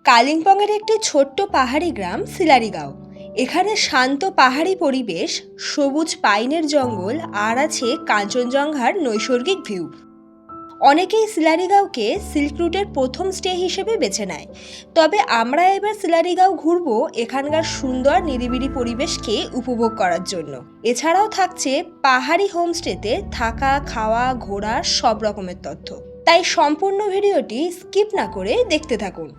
কালিম্পংয়ের একটি ছোট্ট পাহাড়ি গ্রাম সিলারিগাঁও। এখানে শান্ত পাহাড়ি পরিবেশ, সবুজ পাইনের জঙ্গল আর আছে কাঞ্চনজঙ্ঘার নৈসর্গিক ভিউ। অনেকেই সিলারিগাঁওকে সিল্ক রুটের প্রথম স্টে হিসেবে বেছে নেয়, তবে আমরা এবার সিলারিগাঁও ঘুরবো এখানকার সুন্দর নিরিবিলি পরিবেশকে উপভোগ করার জন্য। এছাড়াও থাকছে পাহাড়ি হোমস্টেতে থাকা, খাওয়া, ঘোরা সব রকমের তথ্য। তাই সম্পূর্ণ ভিডিওটি স্কিপ না করে দেখতে থাকুন।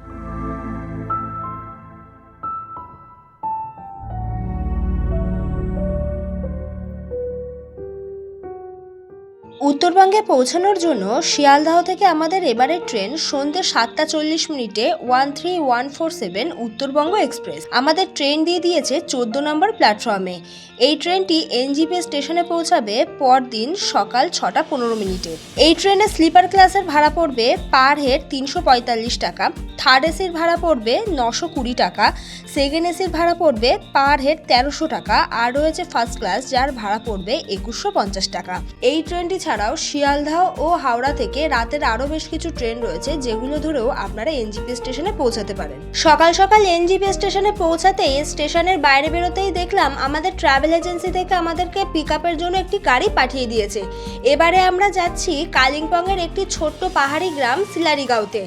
উত্তরবঙ্গে পৌঁছানোর জন্য শিয়ালদাহ থেকে আমাদের এবারের ট্রেন সন্ধ্যে 7:40 1314 উত্তরবঙ্গ এক্সপ্রেস আমাদের ট্রেন দিয়ে দিয়েছে 14 নম্বর প্ল্যাটফর্মে। এই ট্রেনটি এনজিপি স্টেশনে পৌঁছাবে পরদিন সকাল 6:15। এই ট্রেনে স্লিপার ক্লাসের ভাড়া পড়বে পার হেড 345 টাকা, থার্ড এসির ভাড়া পড়বে 920 টাকা, সেকেন্ড এসির ভাড়া পড়বে পার হেড 1300 টাকা, আর রয়েছে ফার্স্ট ক্লাস যার ভাড়া পড়বে 2150 টাকা। এই ট্রেনটি ছাড়াও শিয়ালদাহ ও হাওড়া থেকে রাতের আরও বেশ কিছু ট্রেন রয়েছে, যেগুলো ধরেও আপনারা এনজিপি স্টেশনে পৌঁছাতে পারেন। সকাল সকাল এনজিপি স্টেশনে পৌঁছাতেই স্টেশনের বাইরে বেরোতেই দেখলাম আমাদের ট্রাভেল এজেন্সি থেকে আমাদেরকে পিক আপের জন্য একটি গাড়ি পাঠিয়ে দিয়েছে। এবারে আমরা যাচ্ছি কালিম্পংয়ের একটি ছোট্ট পাহাড়ি গ্রাম সিলারিগাঁওতে।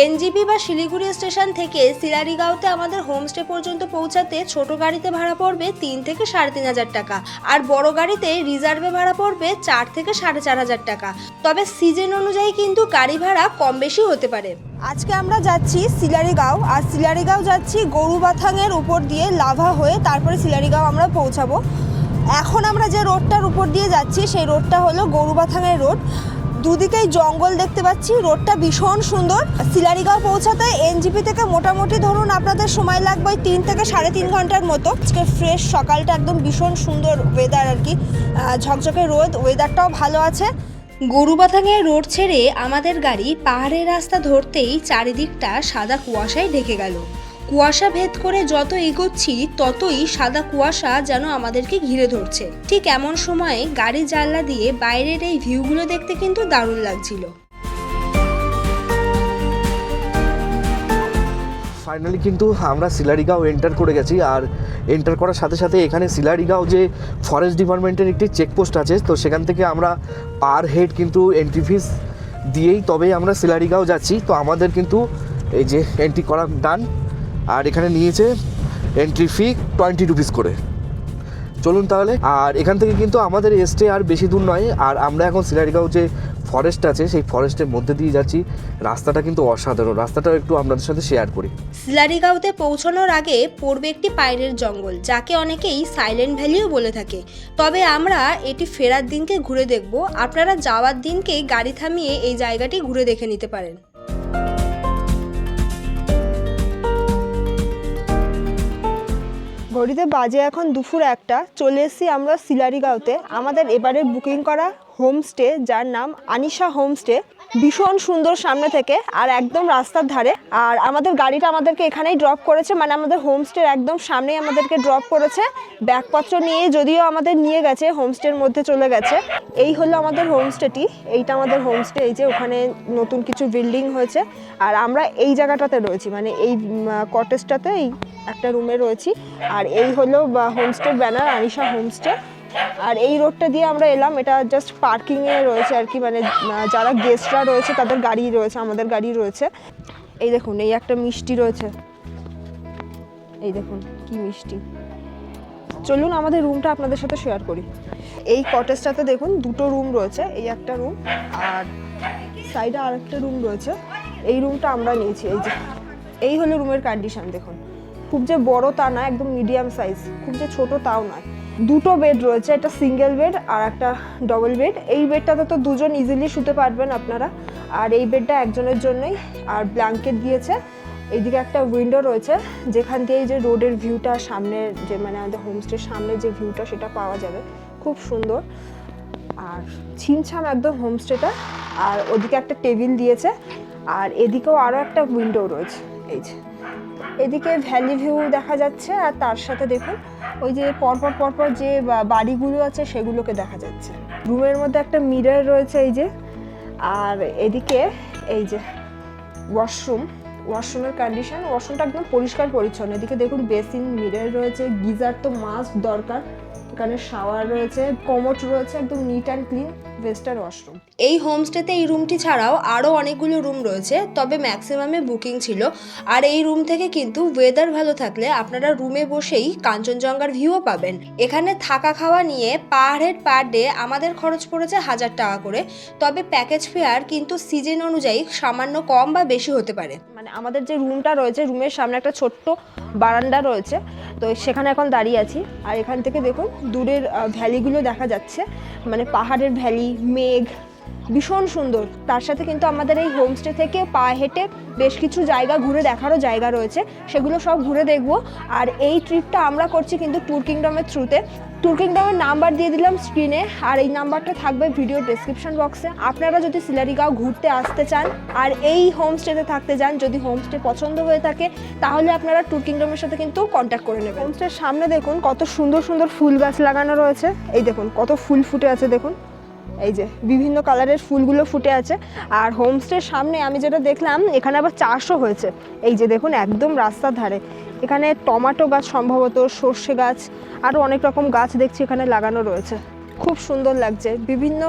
এনজিপি বা শিলিগুড়ি স্টেশন থেকে সিলারিগাঁওতে আমাদের হোমস্টে পর্যন্ত পৌঁছাতে ছোট গাড়িতে ভাড়া পড়বে 3 থেকে 3500 টাকা, আর বড় গাড়িতে রিজার্ভে ভাড়া পড়বে 4 থেকে 4500 টাকা। তবে সিজন অনুযায়ী কিন্তু গাড়ি ভাড়া কম বেশি হতে পারে। আজকে আমরা যাচ্ছি সিলারিগাঁও, আর সিলারিগাঁও যাচ্ছি গরুবাথানের উপর দিয়ে লাভা হয়ে, তারপরে সিলারিগাঁও আমরা পৌঁছাবো। এখন আমরা যে রোডটার উপর দিয়ে যাচ্ছি সেই রোডটা হলো গরুবাথানের রোড। দুদিকেই জঙ্গল দেখতে পাচ্ছি, রোডটা ভীষণ সুন্দর। সিলারিগাঁও পৌঁছাতে এনজিপি থেকে মোটামুটি ধরুন আপনাদের সময় লাগবে 3 থেকে 3.5 ঘন্টার মতো। আজকে ফ্রেশ সকালটা একদম ভীষণ সুন্দর ওয়েদার আর কি, ঝকঝকে রোদ, ওয়েদারটাও ভালো আছে। গরুবাথানের রোড ছেড়ে আমাদের গাড়ি পাহাড়ের রাস্তা ধরতেই চারিদিকটা সাদা কুয়াশায় ঢেকে গেল। কুয়াশা ভেদ করে যত এগোচ্ছি ততই সাদা কুয়াশা যেন আমাদেরকে ঘিরে ধরছে। ঠিক এমন সময়ে গাড়ির জানলা দিয়ে বাইরের এই ভিউগুলো দেখতে কিন্তু দারুণ লাগছিল। ফাইনালি কিন্তু আমরা সিলারিগাঁও এন্টার করে গেছি, আর এন্টার করার সাথে সাথে এখানে সিলারিগাঁও যে ফরেস্ট ডিপার্টমেন্টের একটি চেকপোস্ট আছে, তো সেখান থেকে আমরা পার হেড কিন্তু এন্ট্রি ফিস দিয়েই তবেই আমরা সিলারিগাঁও যাচ্ছি। তো আমাদের কিন্তু এই যে এন্ট্রি করা ডান, আর এখানে নিয়েছে এন্ট্রি ফি 20 রুপিস করে। চলুন তাহলে। আর এখান থেকে কিন্তু আমাদের স্টে আর বেশি দূর নয়, আর আমরা এখন সিলারিগাঁও যে ফরেস্ট আছে সেই ফরেস্টের মধ্যে দিয়ে যাচ্ছি। রাস্তাটা কিন্তু অসাধারণ, রাস্তাটাও একটু আপনাদের সাথে শেয়ার করি। সিলারিগাঁওতে পৌঁছানোর আগে পড়বে একটি পাইনের জঙ্গল, যাকে অনেকেই সাইলেন্ট ভ্যালিও বলে থাকে। তবে আমরা এটি ফেরার দিনকে ঘুরে দেখব, আপনারা যাওয়ার দিনকে গাড়ি থামিয়ে এই জায়গাটি ঘুরে দেখে নিতে পারেন। ঘড়িতে বাজে এখন দুপুর 1টা। চলে এসেছি আমরা সিলারিগাঁওতে। আমাদের এবারে বুকিং করা হোমস্টে, যার নাম আনিশা হোমস্টে, ভীষণ সুন্দর সামনে থেকে আর একদম রাস্তার ধারে। আর আমাদের গাড়িটা আমাদেরকে এখানেই ড্রপ করেছে, মানে আমাদের হোমস্টের একদম সামনেই আমাদেরকে ড্রপ করেছে। ব্যাগপত্র নিয়ে যদিও আমাদের নিয়ে গেছে, হোমস্টের মধ্যে চলে গেছে। এই হলো আমাদের হোমস্টেটি, এইটা আমাদের হোমস্টে। এই যে ওখানে নতুন কিছু বিল্ডিং হয়েছে, আর আমরা এই জায়গাটাতে রয়েছি, মানে এই কটেজটাতে এই একটা রুমে রয়েছি। আর এই হলো হোমস্টের ব্যানার, আনিশা হোমস্টে। আর এই রোডটা দিয়ে আমরা এলাম, এটা জাস্ট পার্কিংয়ে রয়েছে আর কি, মানে যারা গেস্টরা রয়েছে তাদের গাড়ি রয়েছে, আমাদের গাড়ি রয়েছে। এই দেখুন, এই একটা মিষ্টি রয়েছে, এই দেখুন কি মিষ্টি। চলুন আমাদের রুমটা আপনাদের সাথে শেয়ার করি। এই কটেজটাতে দেখুন 2টো রুম রয়েছে, এই একটা রুম আর সাইডে আর একটা রুম রয়েছে। এই রুমটা আমরা নিয়েছি। এই যে এই হলো রুমের কন্ডিশন, দেখুন খুব যে বড় তা না, একদম মিডিয়াম সাইজ, খুব যে ছোট তাও নয়। 2টো বেড রয়েছে, একটা সিঙ্গেল বেড আর একটা ডবল বেড। এই বেডটাতে তো 2জন ইজিলি শুতে পারবেন আপনারা, আর এই বেডটা একজনের জন্যই। আর ব্ল্যাঙ্কেট দিয়েছে। এইদিকে একটা উইন্ডো রয়েছে, যেখান দিয়ে এই যে রোডের ভিউটা, সামনে যে মানে আমাদের হোমস্টের সামনে যে ভিউটা সেটা পাওয়া যাবে, খুব সুন্দর। আর ছিমছাম একদম হোমস্টেটা। আর ওদিকে একটা টেবিল দিয়েছে, আর এদিকেও আরও একটা উইন্ডো রয়েছে। এই যে এদিকে ভ্যালি ভিউ দেখা যাচ্ছে, আর তার সাথে দেখুন ওই যে পরপর যে বাড়িগুলো আছে সেগুলোকে দেখা যাচ্ছে। রুমের মধ্যে একটা মিরর রয়েছে এই যে, আর এদিকে এই যে ওয়াশরুম, ওয়াশরুমের কন্ডিশন, ওয়াশরুমটা একদম পরিষ্কার পরিচ্ছন্ন। এদিকে দেখুন বেসিন, মিরর রয়েছে, গিজার তো মাস্ট দরকার, এখানে শাওয়ার রয়েছে, কমোড রয়েছে, একদম neat and clean western washroom. এই হোমস্টেতে এই রুমটি ছাড়াও আরও অনেকগুলো রুম রয়েছে, তবে ম্যাক্সিমামে বুকিং ছিল। আর এই রুম থেকে কিন্তু ওয়েদার ভালো থাকলে আপনারা রুমে বসেই কাঞ্চনজঙ্ঘার ভিউও পাবেন। এখানে থাকা খাওয়া নিয়ে পার হেড পার ডে আমাদের খরচ পড়েছে 1000 টাকা করে, তবে প্যাকেজ ফেয়ার কিন্তু সিজন অনুযায়ী সামান্য কম বা বেশি হতে পারে। মানে আমাদের যে রুমটা রয়েছে, রুমের সামনে একটা ছোট্ট বারান্দা রয়েছে, তো সেখানে এখন দাঁড়িয়ে আছি। আর এখান থেকে দেখুন দূরের ভ্যালিগুলো দেখা যাচ্ছে, মানে পাহাড়ের ভ্যালি, মেঘ, ভীষণ সুন্দর। তার সাথে কিন্তু আমাদের এই হোমস্টে থেকে পা হেঁটে বেশ কিছু জায়গা ঘুরে দেখারও জায়গা রয়েছে, সেগুলো সব ঘুরে দেখব। আর এই ট্রিপটা আমরা করছি কিন্তু ট্যুর কিংডমের থ্রুতে। ট্যুর কিংডমের নাম্বার দিয়ে দিলাম স্ক্রিনে, আর এই নাম্বারটা থাকবে ভিডিও ডেসক্রিপশন বক্সে। আপনারা যদি সিলারিগাঁও ঘুরতে আসতে চান আর এই হোমস্টেতে থাকতে চান, যদি হোমস্টে পছন্দ হয়ে থাকে, তাহলে আপনারা ট্যুর কিংডমের সাথে কিন্তু কন্ট্যাক্ট করে নেবেন। হোমস্টের সামনে দেখুন কত সুন্দর সুন্দর ফুল গাছ লাগানো রয়েছে। এই দেখুন কত ফুল ফুটে আছে, দেখুন এই যে বিভিন্ন কালারের ফুলগুলো ফুটে আছে। আর হোমস্টের সামনে আমি যেটা দেখলাম, এখানে আবার চাষও হয়েছে। এই যে দেখুন একদম রাস্তার ধারে, এখানে টমেটো গাছ, সম্ভবত সর্ষে গাছ, আরও অনেক রকম গাছ দেখছি এখানে লাগানো রয়েছে। খুব সুন্দর লাগছে, বিভিন্ন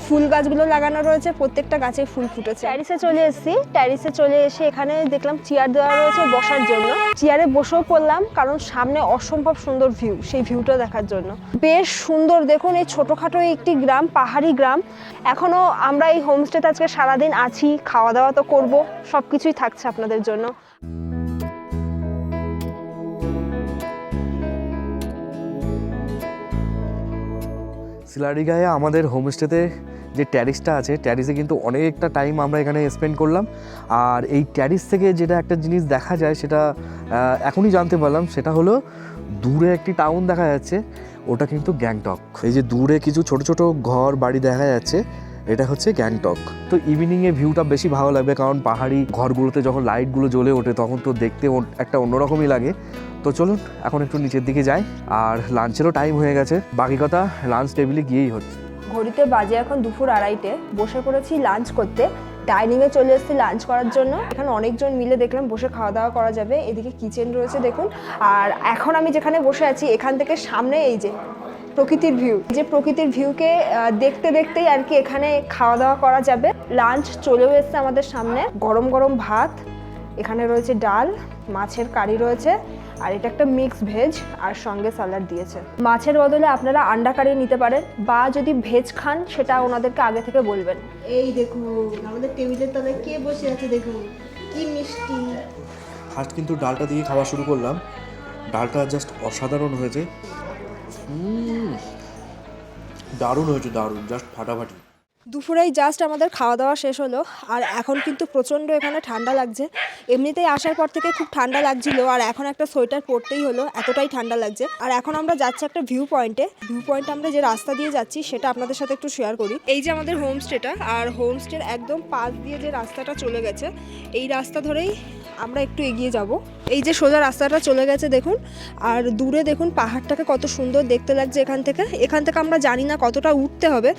ফুল গাছগুলো লাগানো রয়েছে, প্রত্যেকটা গাছে ফুল ফুটেছে। ট্যারিসে চলে এসেছি, ট্যারিসে চলে এসে এখানে দেখলাম চেয়ার দেওয়া রয়েছে বসার জন্য। চেয়ারে বসেও পড়লাম, কারণ সামনে অসম্ভব সুন্দর ভিউ, সেই ভিউটা দেখার জন্য। বেশ সুন্দর, দেখুন এই ছোটোখাটো একটি গ্রাম, পাহাড়ি গ্রাম। এখনও আমরা এই হোমস্টেতে আজকে সারাদিন আছি, খাওয়া দাওয়া তো করবো, সব কিছুই থাকছে আপনাদের জন্য। সিলারিগাঁয়ে আমাদের হোমস্টেতে যে ট্যারিসটা আছে, ট্যারিসে কিন্তু অনেকটা টাইম আমরা এখানে স্পেন্ড করলাম। আর এই ট্যারিস থেকে যেটা একটা জিনিস দেখা যায়, সেটা এখনই জানতে পারলাম, সেটা হলো দূরে একটি টাউন দেখা যাচ্ছে, ওটা কিন্তু গ্যাংটক। এই যে দূরে কিছু ছোট ছোট ঘর বাড়ি দেখা যাচ্ছে, এটা হচ্ছে গ্যাংটক। তো ইভিনিংয়ে ভিউটা বেশি ভালো লাগবে, কারণ পাহাড়ি ঘরগুলোতে যখন লাইটগুলো জ্বলে ওঠে তখন তো দেখতে একটা অন্যরকমই লাগে। তো চলুন এখন একটু নিচের দিকে যাই, আর লাঞ্চেরও টাইম হয়ে গেছে, বাকি কথা লাঞ্চ টেবিলে গিয়েই হচ্ছে। ঘড়িতে বাজে এখন দুপুর 2:30, বসে পড়েছি লাঞ্চ করতে। ডাইনিংয়ে চলে এসেছি লাঞ্চ করার জন্য। এখানে অনেকজন মিলে দেখলাম বসে খাওয়া দাওয়া করা যাবে। এদিকে কিচেন রয়েছে দেখুন। আর এখন আমি যেখানে বসে আছি, এখান থেকে সামনে এই যে প্রকৃতির ভিউ, যে প্রকৃতির ভিউকে দেখতে দেখতেই আর কি এখানে খাওয়া দাওয়া করা যাবে। লাঞ্চ চলেও এসছে আমাদের সামনে, গরম গরম ভাত, এখানে রয়েছে ডাল, মাছের কারি রয়েছে, আর এটা একটা মিক্স ভেজ, আর সঙ্গে স্যালাড দিয়েছে। মাছের বদলে আপনারা আন্ডা কারি নিতে পারেন, বা যদি ভেজ খান সেটা ওনাদেরকে আগে থেকে বলবেন। এই দেখুন আমাদের টেবিলের তলায় কে বসে আছে, দেখুন কি মিষ্টি। ফার্স্ট কিন্তু ডালটা দিয়ে খাওয়া শুরু করলাম, ডালটা জাস্ট অসাধারণ হয়েছে, দারুণ হয়েছে, দারুণ, জাস্ট ফাটাফাটি। দুপুরেই জাস্ট আমাদের খাওয়া দাওয়া শেষ হলো, আর এখন কিন্তু প্রচণ্ড এখানে ঠান্ডা লাগছে। এমনিতেই আসার পর থেকে খুব ঠান্ডা লাগছিল, আর এখন একটা সোয়েটার পরতেই হলো, এতটাই ঠান্ডা লাগছে। আর এখন আমরা যাচ্ছি একটা ভিউ পয়েন্টে। আমরা যে রাস্তা দিয়ে যাচ্ছি সেটা আপনাদের সাথে একটু শেয়ার করি। এই যে আমাদের হোমস্টেটা, আর হোমস্টের একদম পাশ দিয়ে যে রাস্তাটা চলে গেছে, এই রাস্তা ধরেই আমরা একটু এগিয়ে যাব। এই যে সোজা রাস্তাটা চলে গেছে দেখুন, আর দূরে দেখুন পাহাড়টাকে কত সুন্দর দেখতে লাগছে। এখান থেকে আমরা জানি না কতটা উঠতে হবে।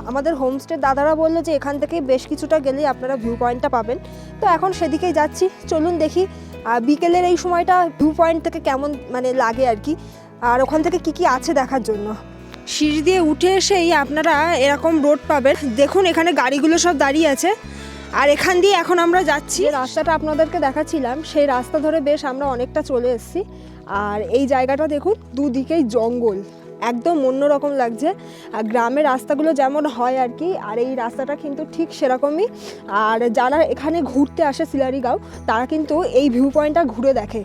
আমাদের হোমস্টে দাদারা বললো যে এখান থেকে বেশ কিছুটা গেলেই আপনারা ভিউ পয়েন্টটা পাবেন। তো এখন সেদিকেই যাচ্ছি, চলুন দেখি বিকেলের এই সময়টা ভিউ পয়েন্ট থেকে কেমন মানে লাগে আর কি, আর ওখান থেকে কি কি আছে দেখার জন্য। সিঁড়ি দিয়ে উঠে এসেই আপনারা এরকম রোড পাবেন, দেখুন এখানে গাড়িগুলো সব দাঁড়িয়ে আছে, আর এখান দিয়ে এখন আমরা যাচ্ছি। রাস্তাটা আপনাদেরকে দেখাচ্ছিলাম, সেই রাস্তা ধরে বেশ আমরা অনেকটা চলে এসেছি। আর এই জায়গাটা দেখুন, দুদিকেই জঙ্গল, একদম অন্যরকম লাগছে। আর গ্রামের রাস্তাগুলো যেমন হয় আর কি, আর এই রাস্তাটা কিন্তু ঠিক সেরকমই। আর যারা এখানে ঘুরতে আসে সিলারিগাঁও, তারা কিন্তু এই ভিউ পয়েন্টটা ঘুরে দেখে।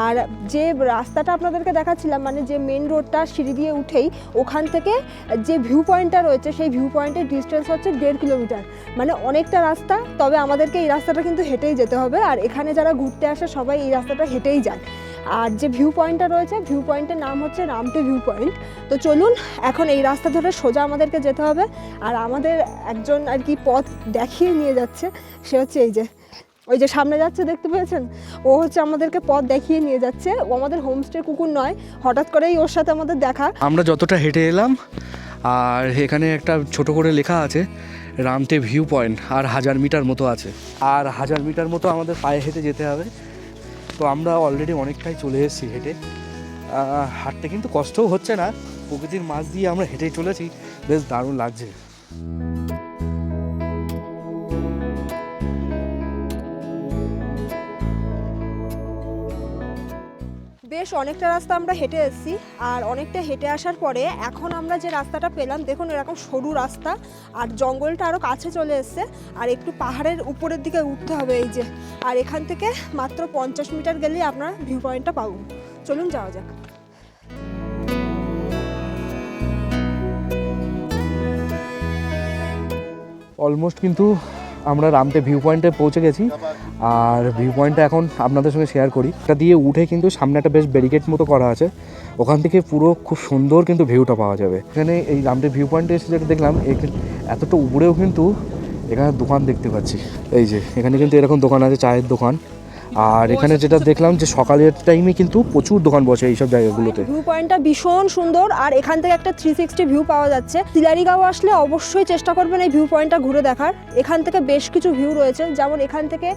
আর যে রাস্তাটা আপনাদেরকে দেখাচ্ছিলাম, মানে যে মেন রোডটা সিঁড়ি দিয়ে উঠেই ওখান থেকে যে ভিউ পয়েন্টটা রয়েছে, সেই ভিউ পয়েন্টের ডিস্টেন্স হচ্ছে 1.5 কিলোমিটার, মানে অনেকটা রাস্তা। তবে আমাদেরকে এই রাস্তাটা কিন্তু হেঁটেই যেতে হবে, আর এখানে যারা ঘুরতে আসে সবাই এই রাস্তাটা হেঁটেই যায়। আর যে ভিউ পয়েন্টটা রয়েছে, ভিউ পয়েন্টের নাম হচ্ছে রামটে ভিউ পয়েন্ট। তো চলুন এখন এই রাস্তা ধরে সোজা আমাদেরকে যেতে হবে। আর আমাদের একজন আর কি পথ দেখিয়ে নিয়ে যাচ্ছে, সে হচ্ছে এই যে ওই যে সামনে যাচ্ছে, দেখতে পেয়েছেন, ও হচ্ছে আমাদেরকে পথ দেখিয়ে নিয়ে যাচ্ছে। ও আমাদের হোমস্টে কুকুর নয়, হঠাৎ করেই ওর সাথে আমাদের দেখা। আমরা যতটা হেঁটে এলাম, আর এখানে একটা ছোট করে লেখা আছে রামতে ভিউ পয়েন্ট আর 1000 মিটার মতো আছে, আর 1000 মিটার মতো আমাদের পায়ে হেঁটে যেতে হবে। তো আমরা অলরেডি অনেকটাই চলে এসেছি হেঁটে। হাঁটতে কিন্তু কষ্টও হচ্ছে না, প্রকৃতির মাঝ দিয়ে আমরা হেঁটেই চলেছি, বেশ দারুণ লাগছে। বেশ অনেকটা রাস্তা আমরা হেঁটে এসেছি, আর অনেকটা হেঁটে আসার পরে এখন আমরা যে রাস্তাটা পেলাম দেখুন এরকম সরু রাস্তা, আর জঙ্গলটা আরও কাছে চলে এসছে, আর একটু পাহাড়ের উপরের দিকে উঠতে হবে এই যে। আর এখান থেকে মাত্র 50 মিটার গেলেই আপনারা ভিউ পয়েন্টটা পাবো। চলুন যাওয়া যাক। অলমোস্ট কিন্তু আমরা রামতে ভিউ পয়েন্টে পৌঁছে গেছি, আর ভিউ পয়েন্টটা এখন আপনাদের সঙ্গে শেয়ার করি। এটা দিয়ে উঠে কিন্তু সামনে একটা বেশ ব্যারিকেড মতো করা আছে, ওখান থেকে পুরো খুব সুন্দর কিন্তু ভিউটা পাওয়া যাবে। এখানে এই রামতে ভিউ পয়েন্টে এসে যেটা দেখলাম, এতটা উপরেও কিন্তু এখানে দোকান দেখতে পাচ্ছি। এই যে এখানে কিন্তু এরকম দোকান আছে, চায়ের দোকান। আর এখানে যেটা দেখলাম যে সকালের টাইমে কিন্তু প্রচুর দোকান বসে এইসব জায়গাগুলোতে। ভিউ পয়েন্টটা ভীষণ সুন্দর, আর এখান থেকে একটা 360 ভিউ পাওয়া যাচ্ছে। সিলারিগাঁও আসলে অবশ্যই চেষ্টা করবেন এই ভিউ পয়েন্টটা ঘুরে দেখার। এখান থেকে বেশ কিছু ভিউ রয়েছে, যেমন এখান থেকে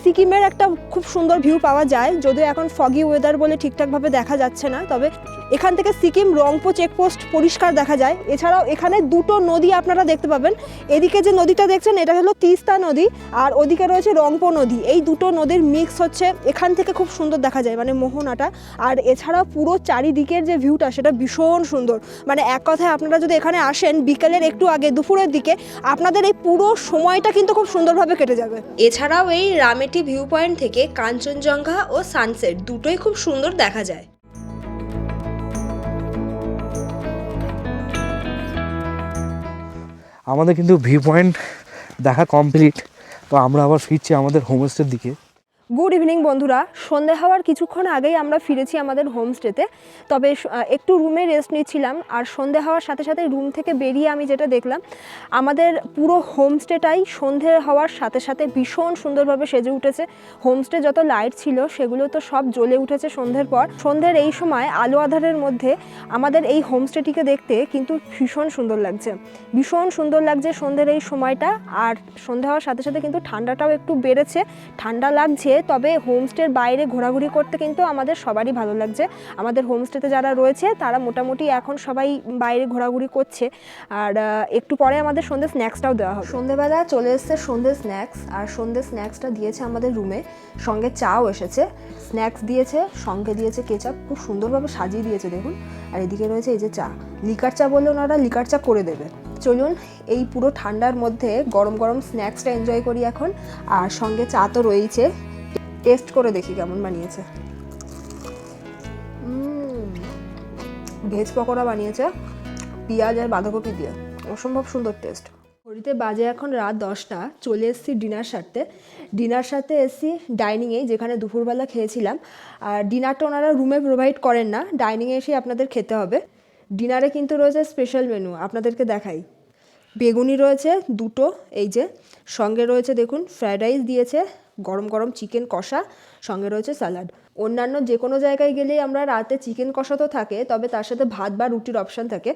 সিকিমের একটা খুব সুন্দর ভিউ পাওয়া যায়, যদিও এখন ফগি ওয়েদার বলে ঠিকঠাকভাবে দেখা যাচ্ছে না, তবে এখান থেকে সিকিম রংপো চেকপোস্ট পরিষ্কার দেখা যায়। এছাড়াও এখানে দুটো নদী আপনারা দেখতে পাবেন। এদিকে যে নদীটা দেখছেন এটা হলো তিস্তা নদী, আর ওদিকে রয়েছে রংপো নদী। এই দুটো নদীর মিক্স হচ্ছে, এখান থেকে খুব সুন্দর দেখা যায়, মানে মোহনাটা। আর এছাড়াও পুরো চারিদিকের যে ভিউটা সেটা ভীষণ সুন্দর। মানে এক কথায় আপনারা যদি এখানে আসেন বিকেলের একটু আগে, দুপুরের দিকে, আপনাদের এই পুরো সময়টা কিন্তু খুব সুন্দরভাবে কেটে যাবে। এছাড়াও এই রামেটি ভিউ পয়েন্ট থেকে কাঞ্চনজঙ্ঘা ও সানসেট দুটোই খুব সুন্দর দেখা যায়। আমাদের কিন্তু ভিউ পয়েন্ট দেখা কমপ্লিট, তো আমরা আবার ফিরছি আমাদের হোমস্টের দিকে। গুড ইভিনিং বন্ধুরা, সন্ধে হওয়ার কিছুক্ষণ আগেই আমরা ফিরেছি আমাদের হোমস্টেতে। তবে একটু রুমে রেস্ট নিচ্ছিলাম, আর সন্ধে হওয়ার সাথে সাথে রুম থেকে বেরিয়ে আমি যেটা দেখলাম, আমাদের পুরো হোমস্টেটাই সন্ধে হওয়ার সাথে সাথে ভীষণ সুন্দরভাবে সেজে উঠেছে। হোমস্টে যত লাইট ছিল সেগুলো তো সব জ্বলে উঠেছে সন্ধ্যের পর। সন্ধ্যের এই সময় আলো আঁধারের মধ্যে আমাদের এই হোমস্টেটিকে দেখতে কিন্তু ভীষণ সুন্দর লাগছে, ভীষণ সুন্দর লাগছে সন্ধ্যের এই সময়টা। আর সন্ধে হওয়ার সাথে সাথে কিন্তু ঠান্ডাটাও একটু বেড়েছে, ঠান্ডা লাগছে। তবে হোমস্টের বাইরে ঘোরাঘুরি করতে কিন্তু আমাদের সবারই ভালো লাগছে। আমাদের হোমস্টেতে যারা রয়েছে তারা মোটামুটি এখন সবাই বাইরে ঘোরাঘুরি করছে। আর একটু পরে আমাদের সন্ধ্যে স্ন্যাক্সটাও দেওয়া হবে। সন্ধ্যেবেলা চলে এসছে সন্ধ্যে স্ন্যাক্স, আর সন্ধ্যে স্ন্যাক্সটা দিয়েছে আমাদের রুমে, সঙ্গে চাও এসেছে। স্ন্যাক্স দিয়েছে, সঙ্গে দিয়েছে কেচাপ, খুব সুন্দরভাবে সাজিয়ে দিয়েছে দেখুন। আর এদিকে রয়েছে এই যে চা, লিকার চা বললে ওনারা লিকার চা করে দেবে। চলুন এই পুরো ঠান্ডার মধ্যে গরম গরম স্ন্যাক্সটা এনজয় করি এখন। আর সঙ্গে চা তো রয়েছে, টেস্ট করে দেখি কেমন বানিয়েছে। ভেজ পকোড়া বানিয়েছে পেঁয়াজ আর বাঁধাকপি দিয়ে, অসম্ভব সুন্দর টেস্ট। ঘড়িতে বাজে এখন রাত 10টা, চলে এসেছি ডিনার সারতে। ডিনার সারতে এসেছি ডাইনিংয়ে, যেখানে দুপুরবেলা খেয়েছিলাম। আর ডিনারটা ওনারা রুমে প্রোভাইড করেন না, ডাইনিংয়ে এসে আপনাদের খেতে হবে। ডিনারে কিন্তু রয়েছে স্পেশাল মেনু, আপনাদেরকে দেখাই। বেগুনি রয়েছে দুটো, এই যে সঙ্গে রয়েছে দেখুন ফ্রায়েড রাইস দিয়েছে, গরম গরম চিকেন কষা, সঙ্গে রয়েছে স্যালাড। অন্যান্য যে কোনো জায়গায় গেলেই আমরা রাতে চিকেন কষা তো থাকে, তবে তার সাথে ভাত বা রুটির অপশান থাকে।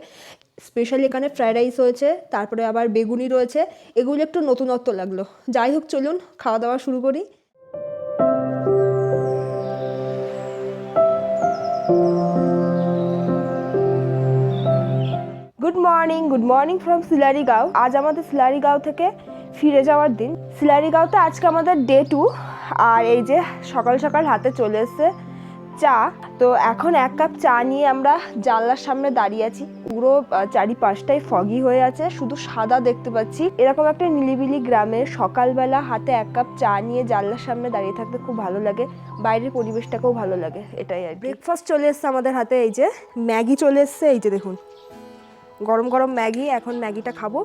স্পেশালি এখানে ফ্রায়েড রাইস রয়েছে, তারপরে আবার বেগুনি রয়েছে, এগুলো একটু নতুনত্ব লাগলো। যাই হোক চলুন খাওয়া দাওয়া শুরু করি। Good morning from Sillerygaon. আজ আমাদের সিলারিগাঁও থেকে ফিরে যাওয়ার দিন। সিলারিগাঁওতে আজকে আমাদের ডে 2, আর এই যে সকাল সকাল হাতে চলে এসছে চা। তো এখন এক কাপ চা নিয়ে আমরা জানলার সামনে দাঁড়িয়ে আছি। পুরো চারিপাশটাই ফগি হয়ে আছে, শুধু সাদা দেখতে পাচ্ছি। এরকম একটা নিলিবিলি গ্রামে সকালবেলা হাতে এক কাপ চা নিয়ে জানলার সামনে দাঁড়িয়ে থাকতে খুব ভালো লাগে, বাইরের পরিবেশটাকেও ভালো লাগে, এটাই আর। ব্রেকফাস্ট চলে এসছে আমাদের হাতে, এই যে ম্যাগি চলে এসছে, এই যে দেখুন গরম গরম ম্যাগি। এখন ম্যাগিটা খাবো।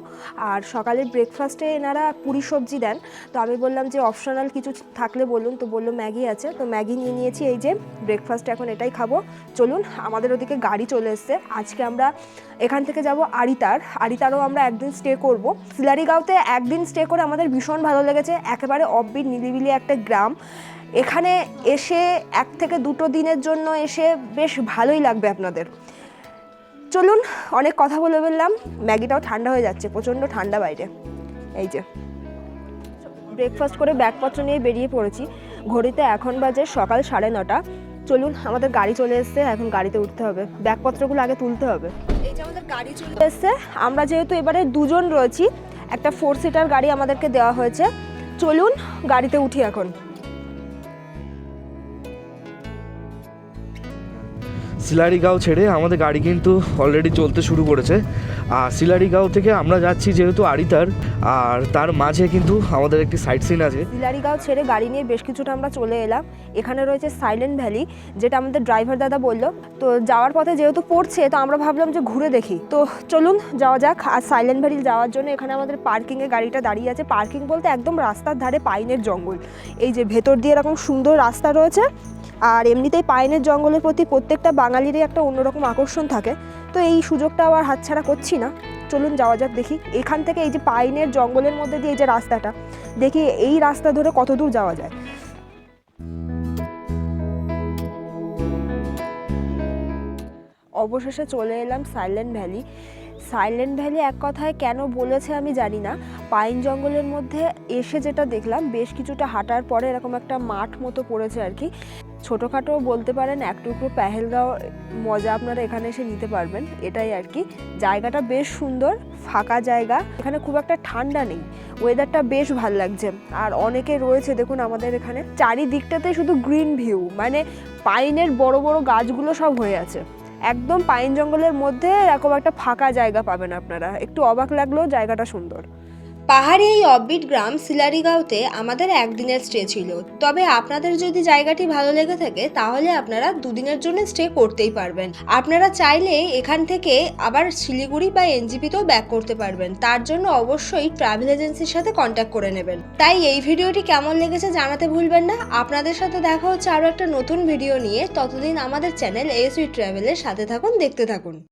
আর সকালের ব্রেকফাস্টে এনারা পুরি সবজি দেন, তো আমি বললাম যে অপশনাল কিছু থাকলে বলুন, তো বললো ম্যাগি আছে, তো ম্যাগি নিয়ে নিয়েছি। এই যে ব্রেকফাস্টে এখন এটাই খাবো। চলুন, আমাদের ওদিকে গাড়ি চলে এসছে। আজকে আমরা এখান থেকে যাব আরিতারও আমরা একদিন স্টে করব। সিলারিগাঁওতে একদিন স্টে করে আমাদের ভীষণ ভালো লেগেছে, একেবারে অফবিট নিরিবিলি একটা গ্রাম। এখানে এসে 1 থেকে 2 দিনের জন্য এসে বেশ ভালোই লাগবে আপনাদের। চলুন, অনেক কথা বলে ফেললাম, ম্যাগিটাও ঠান্ডা হয়ে যাচ্ছে, প্রচণ্ড ঠান্ডা বাইরে। এই যে ব্রেকফাস্ট করে ব্যাগপত্র নিয়ে বেরিয়ে পড়েছি। ঘড়িতে এখন বাজে সকাল 9:30। চলুন, আমাদের গাড়ি চলে এসছে, এখন গাড়িতে উঠতে হবে, ব্যাগপত্রগুলো আগে তুলতে হবে। এই যে আমাদের গাড়ি চলে এসছে। আমরা যেহেতু এবারে 2 জন রয়েছি, একটা 4 সিটার গাড়ি আমাদেরকে দেওয়া হয়েছে। চলুন গাড়িতে উঠি এখন। সিলারিগাঁও ছেড়ে আমাদের গাড়ি কিন্তু অলরেডি চলতে শুরু করেছে। আর সিলারিগাঁও থেকে আমরা যাচ্ছি যেহেতু আড়িতার, আর তার মাঝে কিন্তু আমাদের একটি সাইট সিন আছে। সিলারিগাঁও ছেড়ে গাড়ি নিয়ে বেশ কিছুটা আমরা চলে এলাম। এখানে রয়েছে সাইলেন্ট ভ্যালি, যেটা আমাদের ড্রাইভার দাদা বলল। তো যাওয়ার পথে যেহেতু পড়ছে, তো আমরা ভাবলাম যে ঘুরে দেখি। তো চলুন যাওয়া যাক। আর সাইলেন্ট ভ্যালি যাওয়ার জন্য এখানে আমাদের পার্কিংয়ে গাড়িটা দাঁড়িয়ে আছে। পার্কিং বলতে একদম রাস্তার ধারে পাইনের জঙ্গল। এই যে ভেতর দিয়ে এরকম সুন্দর রাস্তা রয়েছে। আর এমনিতেই পাইনের জঙ্গলের প্রতি প্রত্যেকটা বাঙালিরই একটা অন্যরকম আকর্ষণ থাকে। তো এই সুযোগটা আবার হাতছাড়া করছি না। চলুন যাওয়া যাক, দেখি এখান থেকে এই যে পাইনের জঙ্গলের মধ্যে দিয়ে এই যে রাস্তাটা, দেখি এই রাস্তা ধরে কত দূর যাওয়া যায়। অবশেষে চলে এলাম সাইলেন্ট ভ্যালি। সাইলেন্ট ভ্যালি এক কথায় কেন বলেছে আমি জানি না। পাইন জঙ্গলের মধ্যে এসে যেটা দেখলাম, বেশ কিছুটা হাঁটার পরে এরকম একটা মাঠ মতো পড়েছে আর কি। ছোটোখাটো বলতে পারেন এক টুকরো পেহেলগাঁও মজা আপনারা এখানে এসে নিতে পারবেন, এটাই আর কি। জায়গাটা বেশ সুন্দর, ফাঁকা জায়গা, এখানে খুব একটা ঠান্ডা নেই, ওয়েদারটা বেশ ভাল লাগছে। আর অনেকে রয়েছে দেখুন আমাদের এখানে, চারিদিকটাতে শুধু গ্রিন ভিউ, মানে পাইনের বড় বড় গাছগুলো সব হয়ে আছে। একদম পাইন জঙ্গলের মধ্যে এরকম একটা ফাঁকা জায়গা পাবেন আপনারা। একটু অবাক লাগলেও জায়গাটা সুন্দর। পাহাড়ি এই অফবিট গ্রাম সিলারিগাঁওতে আমাদের একদিনের স্টে ছিল। তবে আপনাদের যদি জায়গাটি ভালো লেগে থাকে, তাহলে আপনারা 2 দিনের জন্য স্টে করতেই পারবেন। আপনারা চাইলে এখান থেকে আবার শিলিগুড়ি বা এনজিপিতেও ব্যাক করতে পারবেন। তার জন্য অবশ্যই ট্রাভেল এজেন্সির সাথে কন্ট্যাক্ট করে নেবেন। তাই এই ভিডিওটি কেমন লেগেছে জানাতে ভুলবেন না। আপনাদের সাথে দেখা হচ্ছে আরও একটা নতুন ভিডিও নিয়ে। ততদিন আমাদের চ্যানেল ASV ট্রাভেলের সাথে থাকুন, দেখতে থাকুন।